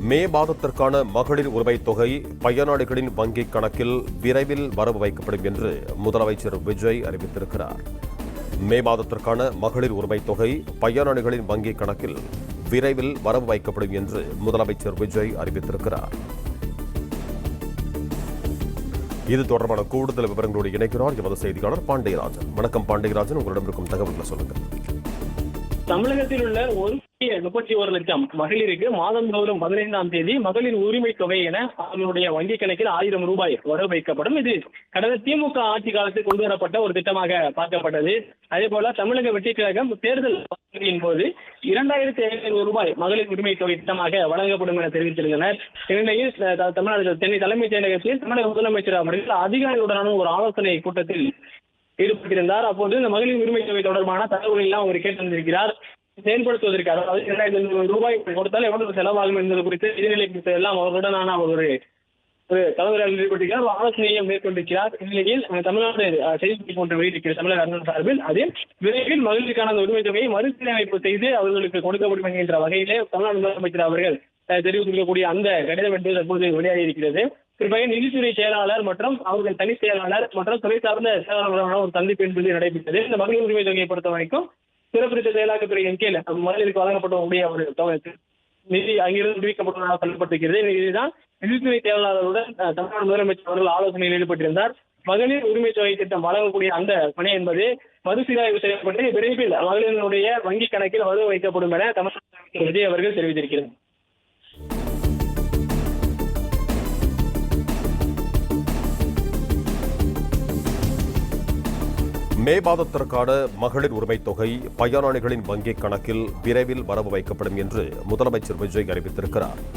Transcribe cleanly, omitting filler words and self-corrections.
மே மாதத்திற்கான மகளிர் உரிமைத் தொகை பயனாளிகளின் வங்கிக் கணக்கில் விரைவில் வரவு வைக்கப்படும் என்று முதலமைச்சர் விஜய் அறிவித்திருக்கிறார். மே மாதத்திற்கான மகளிர் உரிமைத் தொகை பயனாளிகளின் வங்கிக் கணக்கில் விரைவில் வரவு வைக்கப்படும் என்று முதலமைச்சர் விஜய் அறிவித்திருக்கிறார். இது தொடர்பான கூடுதல் விவரங்களோடு இணைக்கிறார் எமது செய்தியாளர் பாண்டியராஜன். வணக்கம் பாண்டியராஜன், உங்களிடம் இருக்கும் தகவல்களை சொல்லுங்கள். தமிழகத்தில் உள்ள 1,31,00,000 மகளிருக்கு மாதந்தோறும் 15ஆம் தேதி மகளிர் உரிமை தொகை என அவர்களுடைய வங்கிக் கணக்கில் 1000 ரூபாய் வரவு வைக்கப்படும். இது கடந்த திமுக ஆட்சி காலத்தில் கொண்டு வரப்பட்ட ஒரு திட்டமாக பார்க்கப்பட்டது. அதே போல தமிழக வெற்றிக் கழகம் தேர்தல் போது 2,500 ரூபாய் மகளிர் உரிமை தொகை திட்டமாக வழங்கப்படும் என தெரிவித்திருந்தனர். இந்நிலையில் தமிழ்நாடு சென்னை தலைமைச் செயலகத்தில் தமிழக முதலமைச்சர் அவர்கள் அதிகாரிகளுடனான ஒரு ஆலோசனை கூட்டத்தில் ஈடுபட்டிருந்தார். அப்போது இந்த மகளிர் உரிமை தொகை தொடர்பான தகவல்கள் எல்லாம் அவர் கேட்டிருந்திருக்கிறார். செயல்படுத்துவதற்கு, அதாவது 2,500 ரூபாய் கொடுத்தால் எவ்வளவு செலவாகும் என்பது குறித்து நிதிநிலை குறித்து எல்லாம் அவர்களுடனான ஒரு கலந்துரையாடலில் ஈடுபட்டிருக்கிறார். ஆலோசனையும் மேற்கொண்டிருக்கிறார். இந்நிலையில் தமிழ்நாடு செய்தி போன்ற வெளியிட்டிருக்கிற தமிழக அரசு சார்பில் அதில் விரைவில் மகளிருக்கான அந்த உரிமை தொகையை மறுசீரமைப்பு செய்து அவர்களுக்கு கொடுக்கப்படும் என்கின்ற வகையிலே தமிழ்நாடு முதலமைச்சர் அவர்கள் தெரிவித்திருக்கக்கூடிய அந்த கடிதம் என்பது தற்போது வெளியாகி இருக்கிறது. குறிப்பாக நிதித்துறை செயலாளர் மற்றும் அவர்கள் தனி செயலாளர் மற்றும் துறை சார்ந்த செயலாளர்களான ஒரு சந்திப்பு என்பது நடைபெற்றது. இந்த மகளிர் உரிமை தொகையை பொறுத்த வரைக்கும் சிறப்பித்த செயலாக்கத்துறையின் கீழ் மகளிருக்கு வழங்கப்படக்கூடிய ஒரு நிதி அங்கிருந்து விடுவிக்கப்பட்டதாக சொல்லப்பட்டிருக்கிறது. இதுதான் நிதித்துறை செயலாளருடன் தமிழ்நாடு முதலமைச்சர் அவர்கள் ஆலோசனையில் ஈடுபட்டிருந்தார். மகளிர் உரிமை தொகை திட்டம் வழங்கக்கூடிய அந்த பணி என்பது மறுசீராய்வு செய்யப்பட்டு விரைவில் மகளிரினுடைய வங்கிக் கணக்கில் வரவு வைக்கப்படும் என தமிழ்நாடு விஜய் அவர்கள் தெரிவித்திருக்கிறார். மே மாதத்திற்கான மகளிர் உரிமைத் தொகை பயனாளிகளின் வங்கிக் கணக்கில் விரைவில் வரவு வைக்கப்படும் என்று முதலமைச்சர் விஜய் அறிவித்திருக்கிறார்.